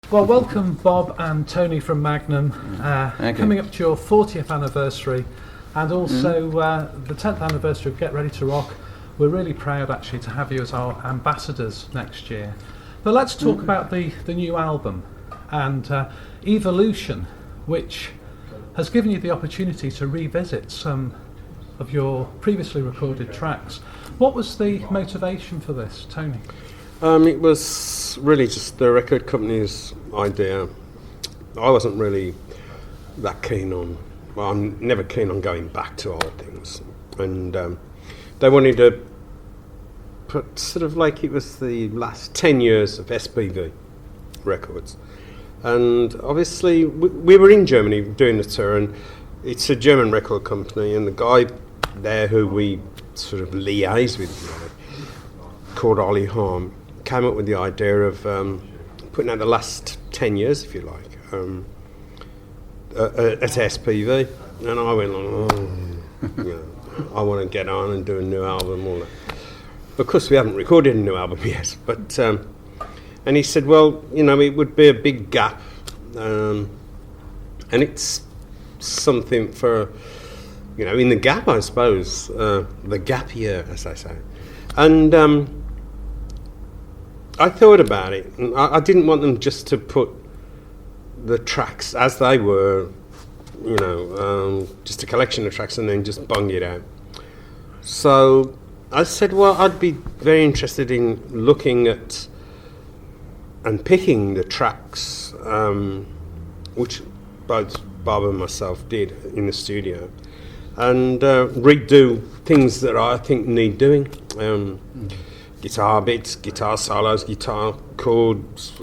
Well, welcome Bob and Tony from Magnum, coming up to your 40th anniversary and also the 10th anniversary of Get Ready to Rock. We're really proud actually to have you as our ambassadors next year. But let's talk about the new album and Evolution, which has given you the opportunity to revisit some of your previously recorded tracks. What was the motivation for this, Tony? It was really just the record company's idea. I wasn't really that keen on, well, I'm never keen on going back to old things. And they wanted to put sort of like it was the last 10 years of SPV records. And obviously we were in Germany doing the tour, and it's a German record company, and the guy there who we sort of liaise with, called Ollie Harm, came up with the idea of putting out the last 10 years, if you like, at SPV. And I went, I want to get on and do a new album, all that. Of course, we haven't recorded a new album yet, but and he said, well, it would be a big gap, and it's something for, in the gap, I suppose, the gap year, as they say. And I thought about it, and I didn't want them just to put the tracks as they were, just a collection of tracks and then just bung it out. So I said, well, I'd be very interested in looking at and picking the tracks, which both Bob and myself did in the studio, and redo things that I think need doing. Guitar bits, guitar solos, guitar chords,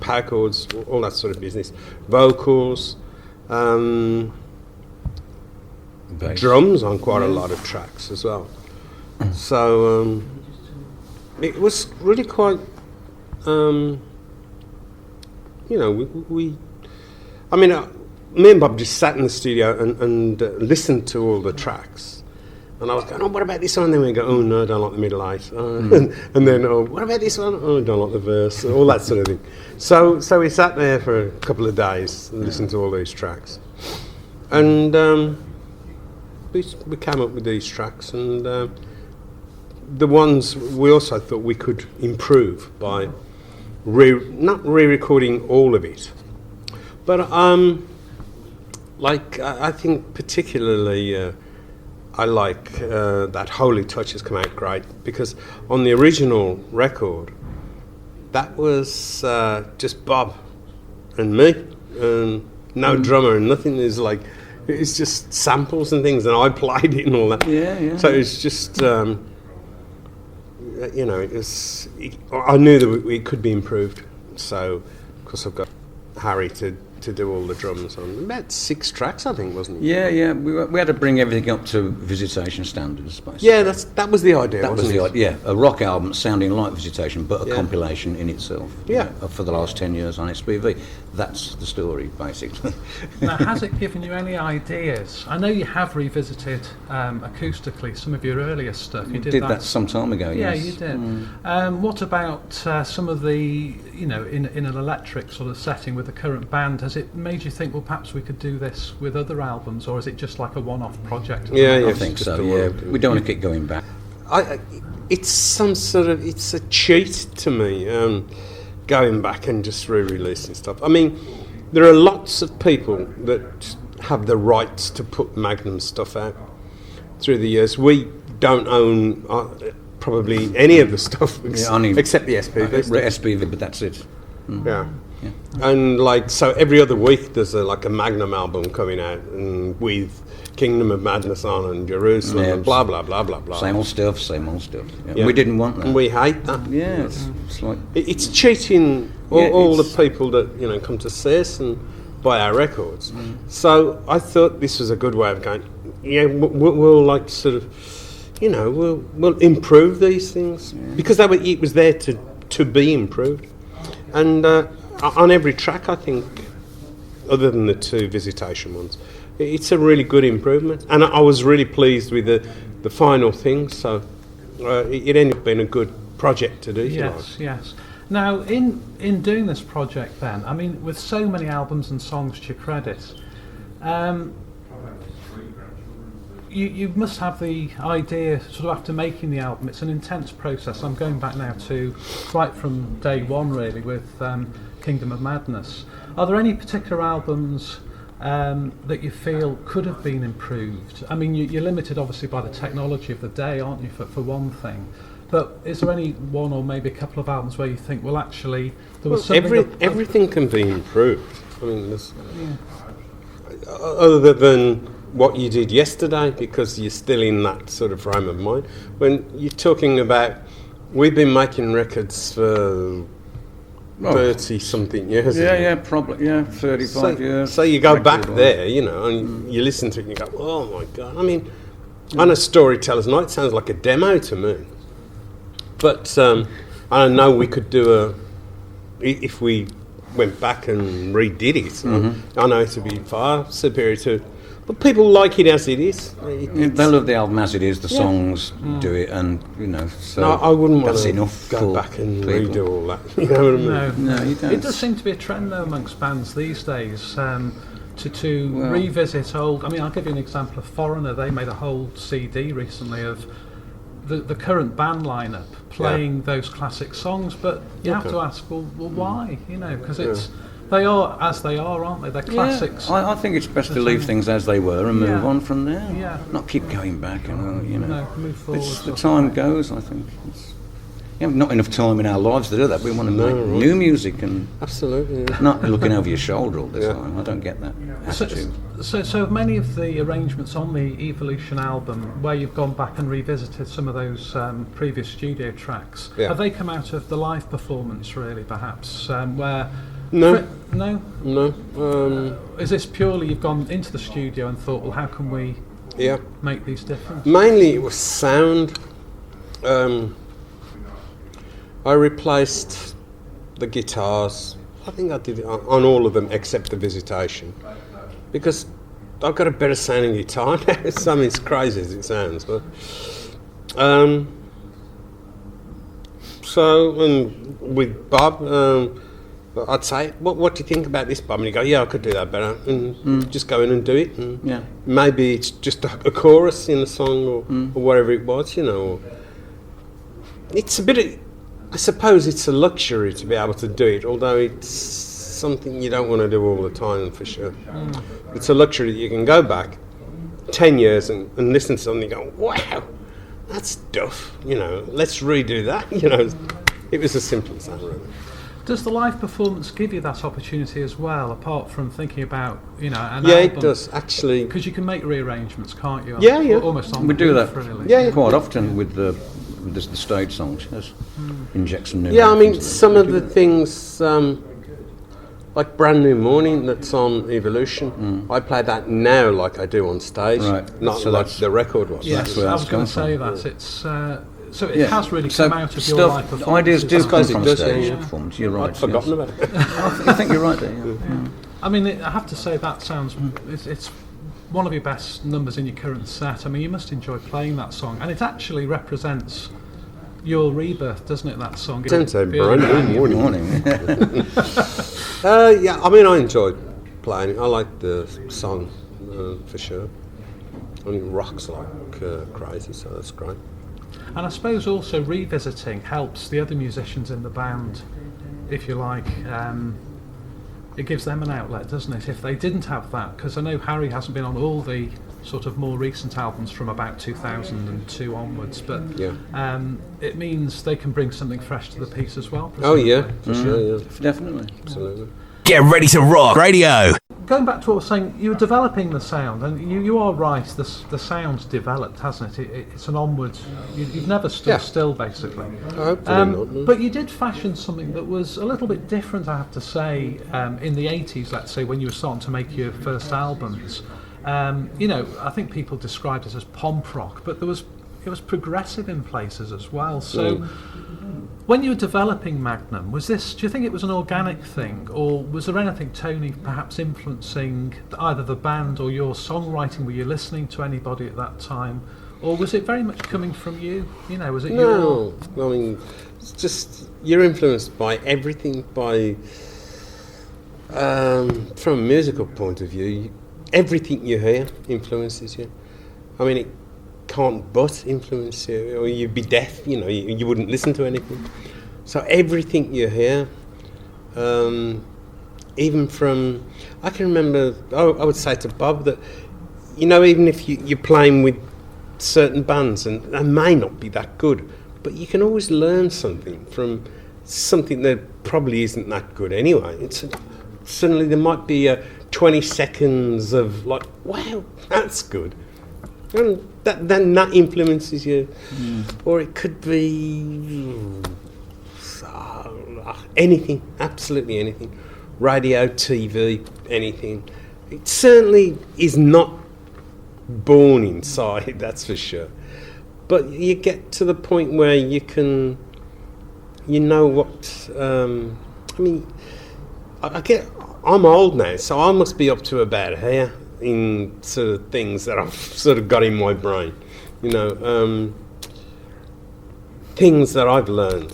power chords, all that sort of business. Vocals, drums on quite a lot of tracks as well. So it was really quite, me and Bob just sat in the studio and listened to all the tracks. And I was going, what about this one? And then we go, oh no, I don't like the middle eight. And then, what about this one? Oh, I don't like the verse, all that sort of thing. So we sat there for a couple of days and listened to all these tracks. And we came up with these tracks, and the ones we also thought we could improve by not re-recording all of it. But I think particularly I like that Holy Touch has come out great, because on the original record that was just Bob and me, and no drummer and nothing. It's just samples and things, and I played it and all that. Yeah. So it's just I knew that it could be improved. So of course I've got Harry to do all the drums on about 6 tracks, I think, wasn't it? Yeah. We had to bring everything up to Visitation standards, basically. Yeah, that was the idea. That was the idea. Yeah, a rock album sounding like Visitation, but a compilation in itself. Yeah. For the last 10 years on SPV. That's the story, basically. Now, has it given you any ideas? I know you have revisited acoustically some of your earlier stuff. You did that some time ago. Yeah, yes. you did. What about some of the, in an electric sort of setting with the current band? Has it made you think, well, perhaps we could do this with other albums, or is it just like a one-off project? Yeah, I think so. Yeah, we don't want to keep going back. It's a cheat to me, going back and just re-releasing stuff. I mean, there are lots of people that have the rights to put Magnum stuff out through the years. We don't own probably any of the stuff except the SPV. SPV, but that's it. Yeah. And so every other week there's a Magnum album coming out, and with Kingdom of Madness on and Jerusalem and blah blah blah blah blah. Same old stuff. Yeah. We didn't want that. And we hate that. Yeah, it's cheating all the people that come to see us and buy our records. So I thought this was a good way of going. Yeah, we'll we'll improve these things because it was there to be improved. And on every track, I think, other than the 2 Visitation ones, it's a really good improvement. And I was really pleased with the final thing, so it ended up being a good project to do. Yes. Now, in doing this project then, I mean, with so many albums and songs to your credit, you must have the idea, sort of after making the album, it's an intense process. I'm going back now to right from day one, really, with Kingdom of Madness. Are there any particular albums that you feel could have been improved? I mean, you're limited obviously by the technology of the day, aren't you, for one thing? But is there any one or maybe a couple of albums where you think, well, actually, there was something... Everything can be improved. I mean, other than what you did yesterday, because you're still in that sort of frame of mind. When you're talking about, we've been making records for 30-something years. Yeah, probably, 35 years. So you go back there, you know, and you listen to it and you go, oh my God. I mean, on a Storyteller's Night, it sounds like a demo to me. But I know we could do if we went back and redid it, I know it would be far superior to... But people like it as it is. They love the album as it is, the songs do it, and, you know, so... No, I wouldn't want to go back and redo all that, you know what I mean? No, you don't. It does seem to be a trend, though, amongst bands these days, to revisit old... I mean, I'll give you an example of Foreigner. They made a whole CD recently of the current band lineup playing those classic songs, but you have to ask, well, why? You know, because they are as they are, aren't they? They're classics. I think it's best to leave things as they were and move on from there. Yeah. Not keep going back and you know. No, move forward. The time goes, I think. You have not enough time in our lives to do that. We want to make new music and not looking over your shoulder all the time. I don't get that attitude. So many of the arrangements on the Evolution album, where you've gone back and revisited some of those previous studio tracks, have they come out of the live performance, really, perhaps? Where No. Is this purely you've gone into the studio and thought, well, how can we make these different? Mainly it was sound. I replaced the guitars. I think I did it on all of them except the Visitation, because I've got a better sounding guitar now. I mean, it's crazy as it sounds, but so and with Bob, I'd say, what do you think about this, Bob? And he'd go, yeah, I could do that better, and just go in and do it. And maybe it's just a chorus in a song or whatever it was, you know. It's a bit of, I suppose it's a luxury to be able to do it, although it's something you don't want to do all the time, for sure. It's a luxury that you can go back 10 years and listen to something and go, wow, that's duff, you know, let's redo that, you know. It was as simple as that, really. Does the live performance give you that opportunity as well, apart from thinking about, you know, an album? It does, actually. Because you can make rearrangements, can't you? Almost on we do that really. quite often with the stage songs. Just inject some new. Yeah, I mean, some of the things, like Brand New Morning that's on Evolution, I play that now like I do on stage, not so like the record was. Yes, I was going to say that. It's... So it has really come out of your life performance. Ideas do come from stage performance. You're right. I'd forgotten about it. I think you're right there. Yeah. I mean, I have to say that sounds. It's one of your best numbers in your current set. I mean, you must enjoy playing that song, and it actually represents your rebirth, doesn't it? That song. Don't say Brand New Morning. Morning. Yeah, I mean, I enjoyed playing it. I like the song for sure. I mean, it rocks like crazy, so that's great. And I suppose also revisiting helps the other musicians in the band, if you like. It gives them an outlet, doesn't it, if they didn't have that? Because I know Harry hasn't been on all the sort of more recent albums from about 2002 onwards, but it means they can bring something fresh to the piece as well. Oh yeah, for sure, yeah. Definitely. Absolutely. Get ready to rock radio. Going back to what I was saying, you were developing the sound, and you are right, the sound's developed, hasn't it? It's an onward, you've never stood still, basically. Hopefully not. But you did fashion something that was a little bit different, I have to say, in the 80s, let's say, when you were starting to make your first albums. You know, I think people described it as pomp rock, but it was progressive in places as well. So when you were developing Magnum, do you think it was an organic thing, or was there anything, Tony, perhaps influencing either the band or your songwriting? Were you listening to anybody at that time, or was it very much coming from you? You know, was it No, I mean, it's just you're influenced by everything. From a musical point of view, everything you hear influences you. I mean, it can't but influence you, or you'd be deaf. You know, you wouldn't listen to anything. So everything you hear, even from, I can remember, I would say to Bob that, you know, even if you're playing with certain bands and they may not be that good, but you can always learn something from something that probably isn't that good anyway. Suddenly there might be 20 seconds of like, wow, that's good. And then that influences you. Or it could be anything, absolutely anything. Radio, TV, anything. It certainly is not born inside, that's for sure. But you get to the point where you can, you know what, I mean, I'm old now, so I must be up to about here in sort of things that I've sort of got in my brain, you know, things that I've learned.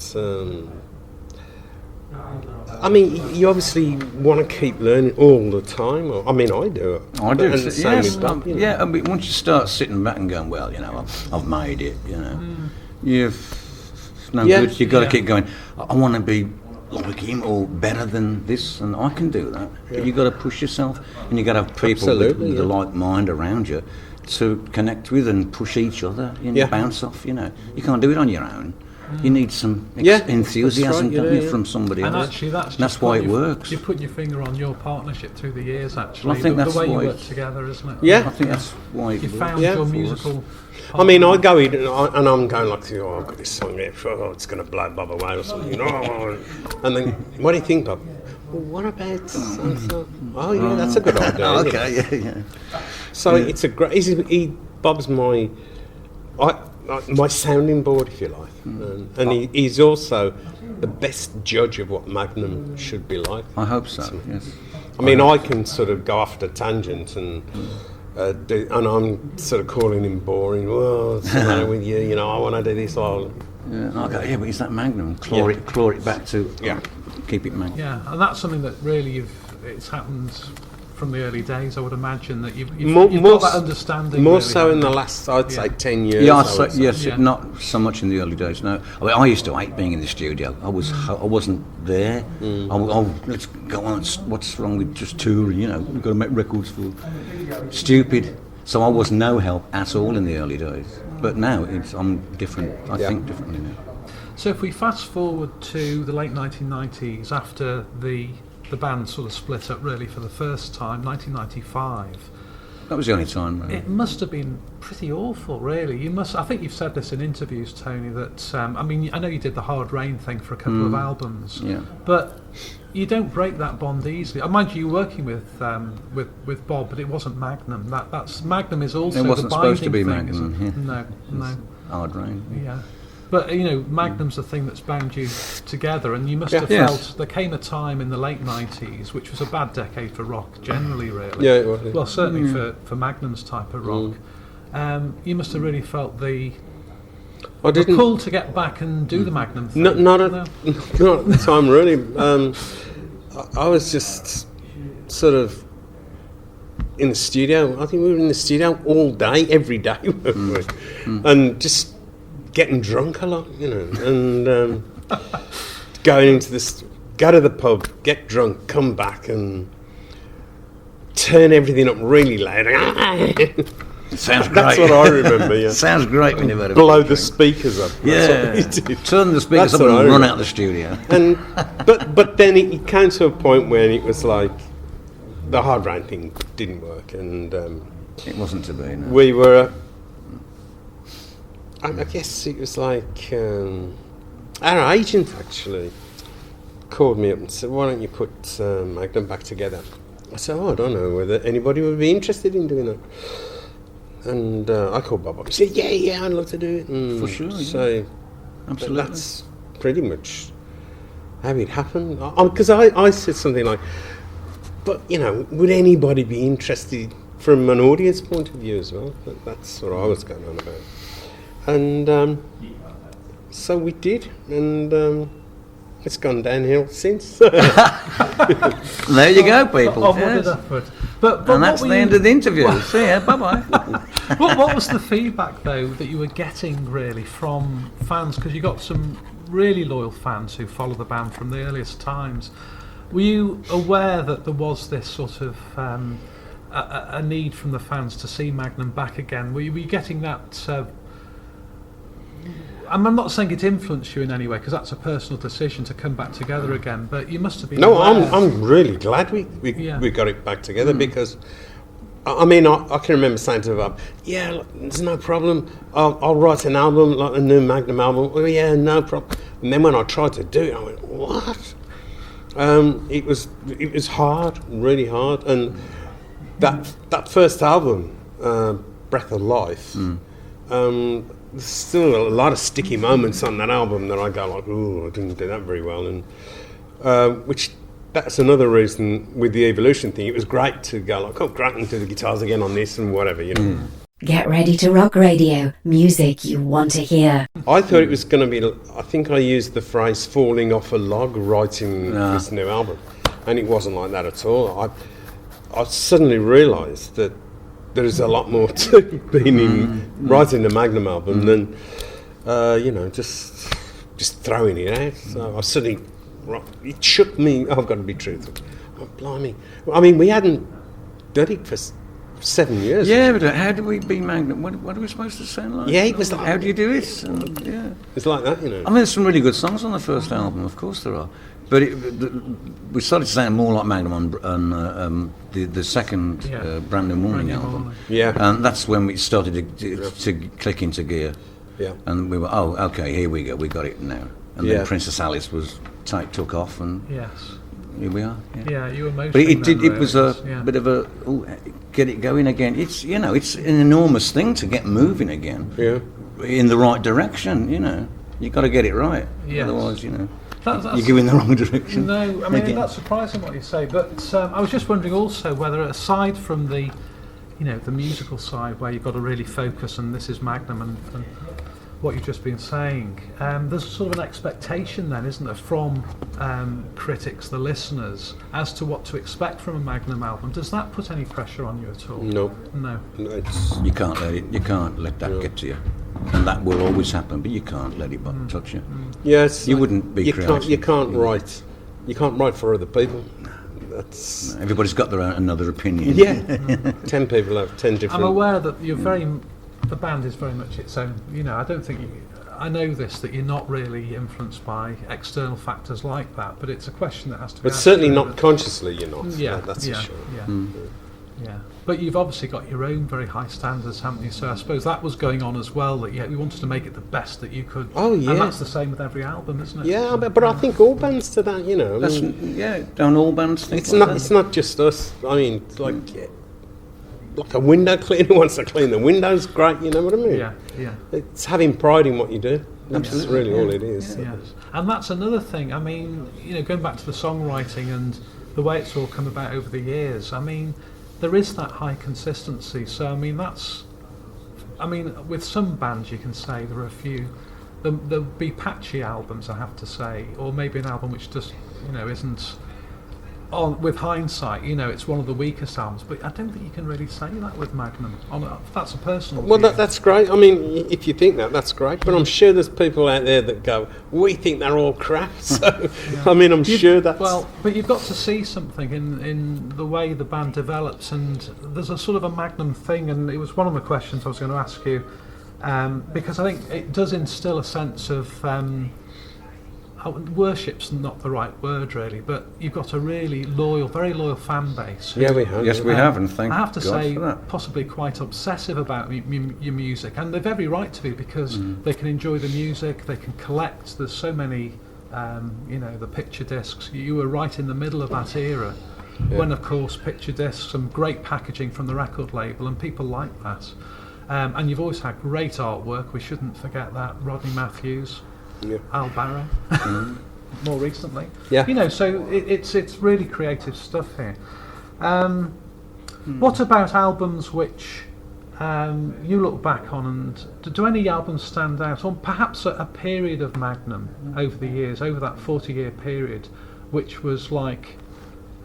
I mean, you obviously want to keep learning all the time. I mean, I do. I do. And the same Yes, with Bob, you know. yeah. I mean, once you start sitting back and going, well, you know, I've made it. You know, you've no Yeah. good. You've got to keep going. I want to be like him or better than this, and I can do that. But you've got to push yourself, and you've got to have people with the like mind around you to connect with and push each other and bounce off. You know, you can't do it on your own. You need some enthusiasm that's right, from somebody and else. actually, that's why it works. You put your finger on your partnership through the years, actually. Well, I think the that's way you why work together, isn't it? Yeah. I think that's why it You works. found Yeah. your For musical. I mean, I go in and I'm going like, oh, I've got this song here, it's going to blow Bob away or something. And then, what do you think, Bob? Well, what about so? Oh, yeah, that's a good idea. Okay, yeah. So it's a great. Bob's my sounding board, if you like, and he's also the best judge of what Magnum should be like. I hope so. Yes. I mean, I can sort of go off the tangent and I'm sort of calling him boring. Well, what's the matter with you? You know, I want to do this. Okay, but it's that Magnum. Claw it back to keep it Magnum. Yeah, and that's something that really it's happened from the early days. I would imagine that you've got that understanding. More really, so in the last, I'd say, 10 years. Yeah, not so much in the early days. No, I mean, I used to hate being in the studio. I wasn't there. Let's go on. What's wrong with just touring? You know, we've got to make records for stupid. So I was no help at all in the early days. But now I'm different. I think differently now. So if we fast forward to the late 1990s, after the band sort of split up really for the first time, 1995. That was the only time. Really. It must have been pretty awful, really. I think you've said this in interviews, Tony, that, I mean, I know you did the Hard Rain thing for a couple of albums, but you don't break that bond easily. Mind you, you're working with Bob, but it wasn't Magnum. That's Magnum is also it wasn't the binding supposed to be thing, Magnum. No. Hard Rain. Yeah. But, you know, Magnum's the thing that's bound you together, and you must have felt there came a time in the late 90s, which was a bad decade for rock generally, really. Yeah, it was. Well, certainly for Magnum's type of rock. You must have really felt the pull to get back and do the Magnum thing. Not at the time, really. I was just sort of in the studio. I think we were in the studio all day, every day, and just getting drunk a lot, you know, and going into go to the pub, get drunk, come back and turn everything up really loud. Sounds great. That's what I remember, yeah. Sounds great when you've had a blow the speakers up. That's what we did. Turn the speakers up and run out the studio. And but then it came to a point when it was like the Hard Rain thing didn't work, and it wasn't to be. No. We were. I guess it was like our agent actually called me up and said, "Why don't you put Magnum back together?" I said, "Oh, I don't know whether anybody would be interested in doing that." And I called Bob up. He said, "Yeah, I'd love to do it." And for sure. So absolutely, that's pretty much how it happened. Because I said something like, "But you know, would anybody be interested from an audience point of view as well?" That's what I was going on about. And so we did, and it's gone downhill since. There you go, people. Onward Yes. and upward. But And that's the end of the interview. See ya, bye-bye. what was the feedback, though, that you were getting, really, from fans? Because you got some really loyal fans who follow the band from the earliest times. Were you aware that there was this sort of a need from the fans to see Magnum back again? Were you getting that... I'm not saying it influenced you in any way, because that's a personal decision to come back together again, but you must have been No, aware. I'm really glad we got it back together, because I mean, I can remember saying to them, yeah, look, there's no problem, I'll write an album, like a new Magnum album. Oh yeah, no problem. And then when I tried to do it, I went, what? It was hard, really hard, and that first album, Breath of Life, there's still a lot of sticky moments on that album that I go like, ooh, I didn't do that very well, and which that's another reason with the Evolution thing. It was great to go like, oh, great, and do the guitars again on this and whatever, you know. Get ready to rock radio. Music you want to hear. I thought it was going to be. I think I used the phrase "falling off a log" writing this new album, and it wasn't like that at all. I suddenly realised that there is a lot more to being in writing the Magnum album than just throwing it out. So I suddenly, it shook me. I've got to be truthful. Oh, blimey! I mean, we hadn't done it for 7 years. Yeah, but how do we be Magnum? What are we supposed to sound like? Yeah, it was like, how do you do it? And, yeah, it's like that, you know. I mean, there's some really good songs on the first album, of course there are. But we started to sound more like Magnum on the second Brand New Morning album. Yeah. And that's when we started to click into gear. Yeah. And we were, oh, okay, here we go, we got it now. And then Princess Alice took off, and Yes. here we are. Yeah, you were most. But it was a bit of a get it going again. It's it's an enormous thing to get moving again. Yeah. In the right direction. You got to get it right. Yes. Otherwise, That's you go in the wrong direction. No, I mean, again. that's surprising what you say, but I was just wondering also whether, aside from the, the musical side where you've got to really focus, and this is Magnum and what you've just been saying, there's sort of an expectation then, isn't there, from critics, the listeners, as to what to expect from a Magnum album. Does that put any pressure on you at all? No. No. You can't let that get to you, and that will always happen. But you can't let it touch you. Yes. You wouldn't be creative. You can't write. You can't write for other people. That's Everybody's got their own another opinion. Yeah. 10 people have 10 different. I'm aware that the band is very much its own. I don't think I know this, that you're not really influenced by external factors like that, but it's a question that has to be But asked. certainly not consciously, you're not. Yeah, that's for sure. Yeah. But you've obviously got your own very high standards, haven't you? So I suppose that was going on as well, that we wanted to make it the best that you could. Oh, yeah. And that's the same with every album, isn't it? Yeah, but I think all bands do that, Don't all bands think It's like not. that? It's not just us. I mean, it's like a window cleaner wants to clean the windows. Great, you know what I mean? Yeah. It's having pride in what you do. That's really all it is. Yes. And that's another thing. I mean, going back to the songwriting and the way it's all come about over the years. I mean, there is that high consistency. So with some bands you can say there are a few. There'll be patchy albums, I have to say, or maybe an album which just isn't. With hindsight, it's one of the weakest albums, but I don't think you can really say that with Magnum. That's a personal Well, view. that's great. I mean, if you think that's great. But I'm sure there's people out there that go, we think they're all crap. So, I mean, I'm sure that's... Well, but you've got to see something in the way the band develops, and there's a sort of a Magnum thing, and it was one of the questions I was going to ask you, because I think it does instill a sense of... worship's not the right word really, but you've got a really very loyal fan base. Yeah, we have. Yes, we have, and thank I have to God say, for that. possibly quite obsessive about your music, and they've every right to be, because they can enjoy the music, they can collect. There's so many, the picture discs. You were right in the middle of that era, when of course picture discs, some great packaging from the record label, and people like that. And you've always had great artwork. We shouldn't forget that. Rodney Matthews. Yeah. Al Barrow, more recently. Yeah. So it's really creative stuff here. What about albums which you look back on, and do any albums stand out, or perhaps a period of Magnum over the years, over that 40-year period, which was like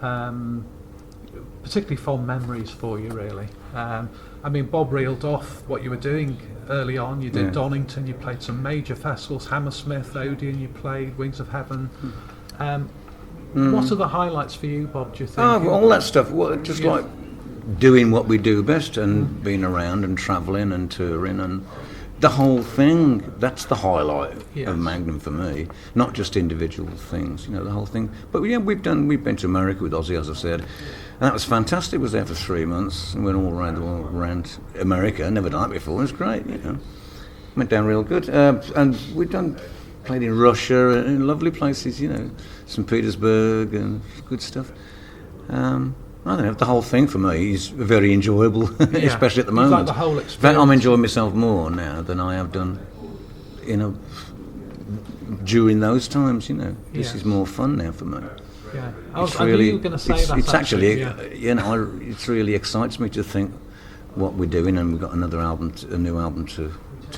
particularly fond memories for you, really? I mean, Bob reeled off what you were doing early on. You did Donington, you played some major festivals, Hammersmith, Odeon, you played Wings of Heaven. What are the highlights for you, Bob, do you think? Oh, all that stuff, just like doing what we do best and being around and travelling and touring and the whole thing. That's the highlight of Magnum for me, not just individual things, the whole thing. But yeah, we've been to America with Ozzy, as I said, and that was fantastic. Was there for 3 months and went all around the world, around America. Never done that before. It was great, went down real good. And played in Russia and lovely places, St. Petersburg and good stuff. I don't know, the whole thing for me is very enjoyable, especially at the moment. Like the whole experience. In fact, I'm enjoying myself more now than I have done, during those times, This is more fun now for me. Yeah, I knew you were going to say that. It's actually, it really excites me to think what we're doing, and we've got a new album to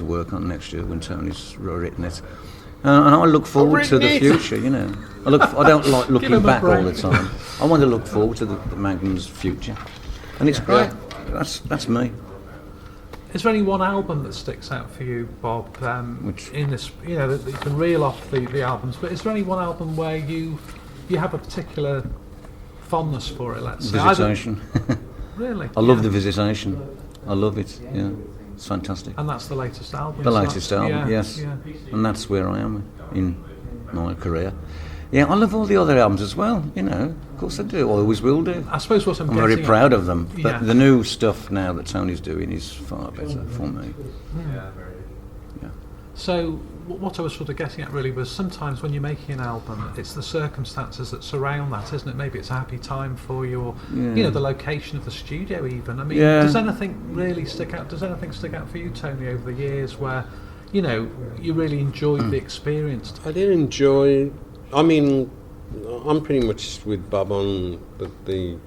work on next year when Tony's written it. And I look forward to the future, I don't like looking back all the time. I want to look forward to the Magnum's future. And it's great. That's me. Is there any one album that sticks out for you, Bob, in this, that you can reel off the albums, but is there any one album where you have a particular fondness for it, let's say? Visitation. Really? I love the Visitation. I love it, It's fantastic. And that's the latest album? The latest album, yes. Yeah. And that's where I am in my career. Yeah, I love all the other albums as well, Of course I do. I always will do. I suppose what I'm very proud of them. But the new stuff now that Tony's doing is far better for me. Yeah. So what I was sort of getting at really was sometimes when you're making an album, it's the circumstances that surround that, isn't it? Maybe it's a happy time for you, or the location of the studio even. I mean, does anything really stick out? Does anything stick out for you, Tony, over the years where, you really enjoyed the experience? I did enjoy. I mean, I'm pretty much with Bob on the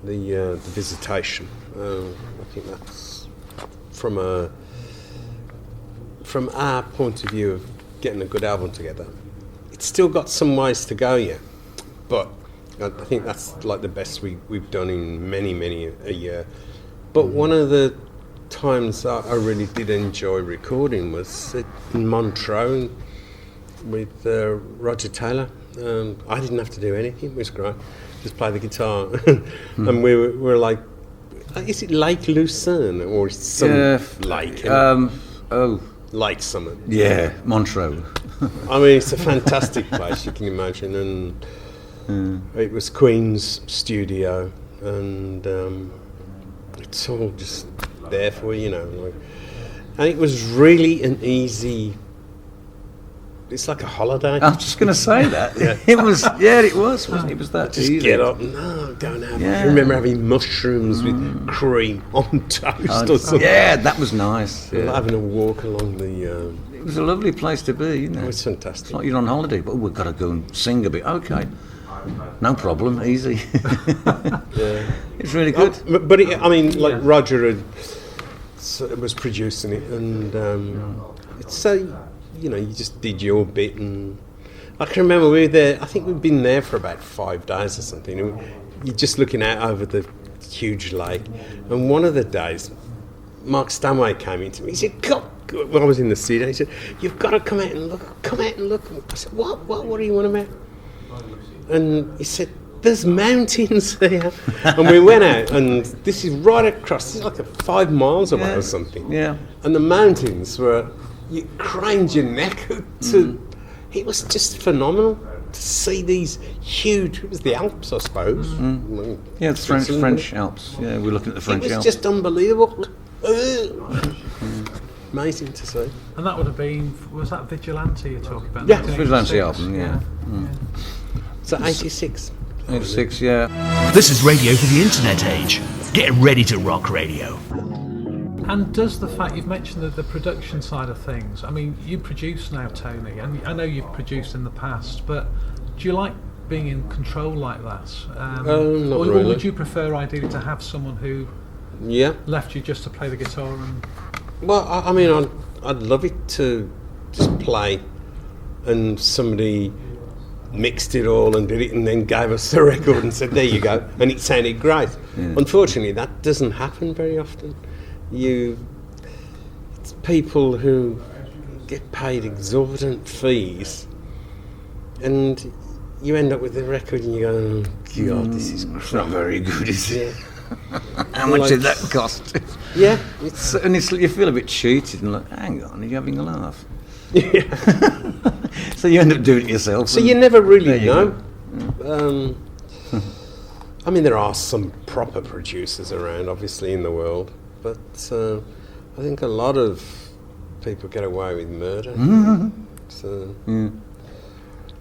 Visitation. I think that's from our point of view of getting a good album together. It's still got some ways to go yet, but I think that's like the best we've done in many a year. But one of the times I really did enjoy recording was in Montreux with Roger Taylor. I didn't have to do anything. It was great. Just play the guitar, and we were like, is it Lake Lucerne or some lake? Lake Summit. Yeah, Montreux. I mean, it's a fantastic place, you can imagine, and it was Queen's studio, and it's all just there for you, and it was really an easy. It's like a holiday. I was just going to say that. It was. Yeah, it was. It was that just easy. Get up. No, don't have. I remember having mushrooms with cream on toast or something. Yeah, that was nice. Yeah. Having a walk along the. It was a lovely place to be. It was fantastic. It's like you're on holiday, but we've got to go and sing a bit. Okay, no problem. Easy. It's really good. But Roger was producing it, and it's so. You just did your bit, and I can remember we were there. I think we'd been there for about 5 days or something. And you're just looking out over the huge lake, and one of the days, Mark Stanway came in to me. He said, when I was in the studio, he said, "You've got to come out and look. Come out and look." I said, "What do you want about?" And he said, "There's mountains there." And we went out, and this is right across. This is like 5 miles away or something. Yeah. And the mountains were. You craned your neck to. It was just phenomenal to see these huge. It was the Alps, I suppose. Yeah, it's French Alps. Yeah, we're looking at the French Alps. It was just unbelievable. Amazing to see. And that would have been. Was that Vigilante you're talking about? Yeah, Vigilante album. Yeah. So 86. 86. Yeah. This is radio for the internet age. Get ready to rock radio. And does the fact you've mentioned the production side of things, I mean, you produce now, Tony, and I know you've produced in the past, but do you like being in control like that? Not really. Or would you prefer ideally to have someone who Yeah. left you just to play the guitar and... Well, I mean, I'd love it to just play and somebody mixed it all and did it and then gave us the record and said, there you go, and it sounded great. Yeah. Unfortunately, that doesn't happen very often. It's people who get paid exorbitant fees and you end up with the record and you go, oh, God, this is It's not very good, is it? yeah. How much did that cost? Yeah, And you feel a bit cheated and like, hang on, are you having a laugh? yeah. So you end up doing it yourself. So you never really There you know. I mean, there are some proper producers around, obviously, in the world, but I think a lot of people get away with murder. So, and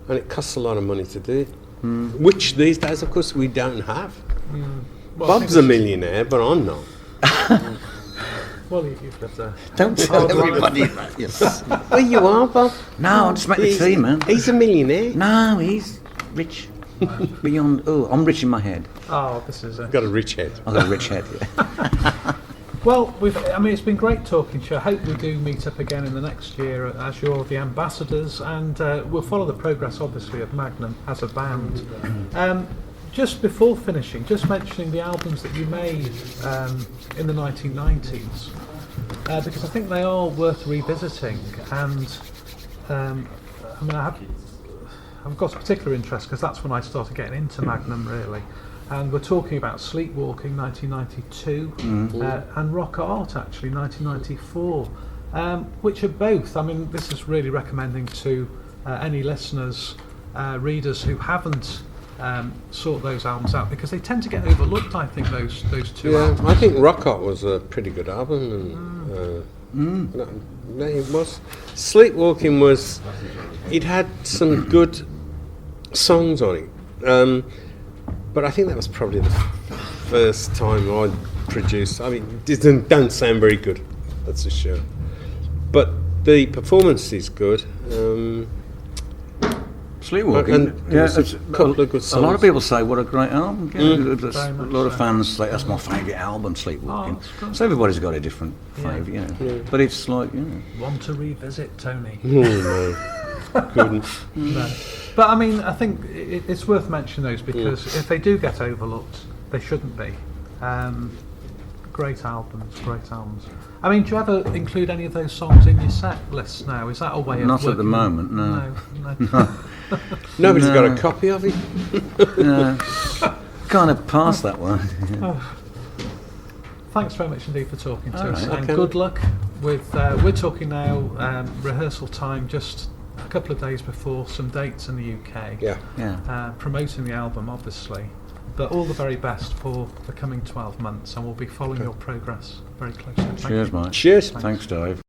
it costs a lot of money to do it, which these days, of course, we don't have. Well, I Bob's think a millionaire, but I'm not. Well, you've lived a... Don't tell everybody that. Yes. Well, you are, Bob. No, I'll just make the tea, man. He's a millionaire. No, he's rich. Beyond. Oh, I'm rich in my head. Oh, this is a... Got a rich head. I've got a rich head. Yeah. Well, it's been great talking to you. I hope we do meet up again in the next year as you're the ambassadors, and we'll follow the progress, obviously, of Magnum as a band. Just before finishing, just mentioning the albums that you made in the 1990s, because I think they are worth revisiting. And I mean, I've got a particular interest because that's when I started getting into Magnum, really. And we're talking about Sleepwalking, 1992, and Rock Art, actually, 1994, which are both, I mean, this is really recommending to any listeners, readers who haven't sort those albums out, because they tend to get overlooked, I think, those two albums. I think Rock Art was a pretty good album, and no, it was. Sleepwalking was, it had some good songs on it, but I think that was probably the first time I produced. I mean, it don't sound very good, that's for sure, but the performance is good. Sleepwalking. And Yeah, there's a couple of good songs. a lot of people say, what a great album. Yeah, there's Very a much lot of so. fans say, that's my favourite album, Sleepwalking. Oh, that's good. So everybody's got a different favourite, you know. But it's like, you know. One to revisit, Tony. Oh, no. Couldn't. No. But I mean, I think it's worth mentioning those, because if they do get overlooked, they shouldn't be. Great albums, great albums. I mean, do you ever include any of those songs in your set list now? Is that a way of Not at the working- moment, no. No. Nobody's got No. a copy of it. Kind of past that one. Thanks very much indeed for talking to All us, right. and Okay. good luck with. We're talking now rehearsal time, just a couple of days before some dates in the UK. Yeah. Yeah. Promoting the album, obviously. But all the very best for the coming 12 months, and we'll be following your progress very closely. Thank Cheers, you. mate. Cheers. Thanks, Dave.